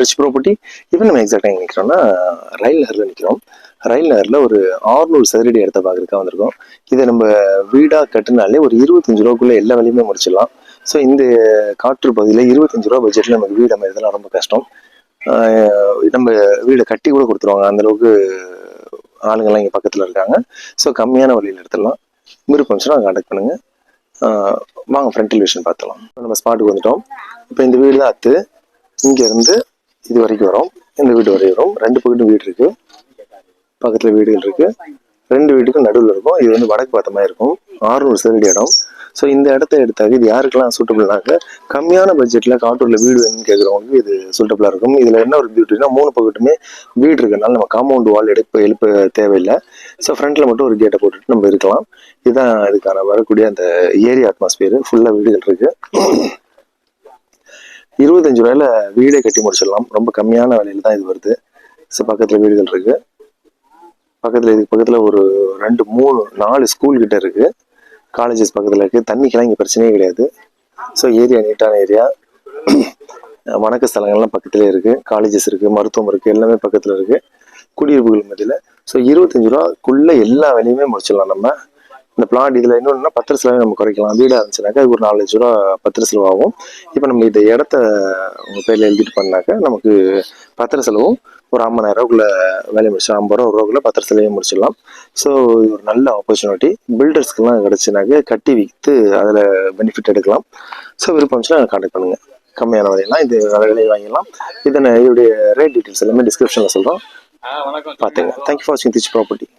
Rich property. இப்போ நம்ம எக்ஸாக்டாக எங்கே நிற்கிறோம்னா ரயில் நகரில் நிற்கிறோம். ரயில் நகரில் ஒரு 600 சதுரடி இடத்த பார்க்குறதுக்காக வந்திருக்கோம். இதை நம்ம வீடாக கட்டினாலே ஒரு 25 ரூபாக்குள்ளே எல்லா வேலையுமே முடிச்சிடலாம். ஸோ இந்த காற்று பகுதியில் 25 ரூபா பட்ஜெட்டில் நமக்கு வீடு அமைறதுலாம் ரொம்ப கஷ்டம். நம்ம வீடை கட்டி கூட கொடுத்துருவாங்க, அந்தளவுக்கு ஆளுங்கள்லாம் இங்கே பக்கத்தில் இருக்காங்க. ஸோ கம்மியான வழியில் எடுத்துடலாம். விருப்பம் இருந்துச்சுன்னா கான்டாக்ட் பண்ணுங்கள். வாங்க ஃப்ரண்ட் எலிவேஷன் பார்த்துலாம். நம்ம ஸ்பாட்டுக்கு வந்துட்டோம். இப்போ இந்த வீடு தான் அத்து. இங்கேருந்து இது வரைக்கும் வரும், இந்த வீடு வரையும் வரும். 2 பக்கத்தும் வீடு இருக்குது, பக்கத்தில் வீடுகள் இருக்குது. 2 வீட்டுக்கும் நடுவில் இருக்கும். இது வந்து வடக்கு பார்த்த மாதிரி இருக்கும். 600 சதுரடி இடம். ஸோ இந்த இடத்த எடுத்தாக்க இது யாருக்கெல்லாம் சூட்டபிள்னாக்க கம்மியான பட்ஜெட்டில் காட்டூரில் வீடு வேணும்னு கேட்குறவங்களுக்கு இது சூட்டபிளாக இருக்கும். இதில் என்ன ஒரு பியூட்டினா 3 பக்கத்துமே வீடு இருக்கிறதுனால நம்ம காம்பவுண்ட் வால் எழுப்ப தேவையில்லை. ஸோ ஃப்ரண்ட்டில் மட்டும் ஒரு கேட்டை போட்டுட்டு நம்ம இருக்கலாம். இதுதான் இதுக்கான வரக்கூடிய அந்த ஏரியா அட்மாஸ்பியர். ஃபுல்லாக வீடுகள் இருக்குது. 25 ரூபாயில வீடே கட்டி முடிச்சிடலாம். ரொம்ப கம்மியான விலையில தான் இது வருது. ஸோ பக்கத்தில் வீடுகள் இருக்குது. இதுக்கு பக்கத்தில் ஒரு 2, 3, 4 ஸ்கூல் கிட்ட இருக்குது. காலேஜஸ் பக்கத்தில் இருக்குது. தண்ணிக்கெல்லாம் இங்கே பிரச்சனையே கிடையாது. ஸோ ஏரியா நீட்டான ஏரியா. வணக்க ஸ்தலங்கள்லாம் பக்கத்துலேயே இருக்குது. காலேஜஸ் இருக்குது, மருத்துவம் இருக்குது, எல்லாமே பக்கத்தில் இருக்குது. குடியிருப்புகள் மத்தியில். ஸோ 25 ரூபாக்குள்ளே எல்லா வேலையுமே முடிச்சிடலாம் நம்ம. இந்த பிளாட் இதில் இன்னொன்னா பத்திர செலவை நம்ம குறைக்கலாம். வீடாக இருந்துச்சுனாக்கா அது ஒரு 4 லட்ச ரூபா பத்திர செலவாகும். இப்போ நம்ம இந்த இடத்த உங்கள் பேரில் எழுதிட்டு பண்ணாக்க நமக்கு பத்திர செலவும் ஒரு 50,000 ரூபாக்குள்ள வேலையை முடிச்சிடலாம். 50 ரூபாக்குள்ள பத்திர செலவையும் முடிச்சிடலாம். ஸோ இது ஒரு நல்ல ஆப்பர்ச்சுனிட்டி. பில்டர்ஸ்க்கெல்லாம் கிடச்சினாக்க கட்டி விற்று அதில் பெனிஃபிட் எடுக்கலாம். ஸோ விருப்பம் இருந்துச்சுன்னா கான்டாக்ட் பண்ணுங்கள். கம்மியான விலையெல்லாம் இது விலையை வாங்கிடலாம். இதனுடைய ரேட் டீட்டெயில்ஸ் எல்லாமே டிஸ்கிரிப்ஷனில் சொல்கிறோம், பார்த்துங்க. தேங்க்யூ ஃபார் வாட்சிங் ரிச் ப்ராப்பர்ட்டி.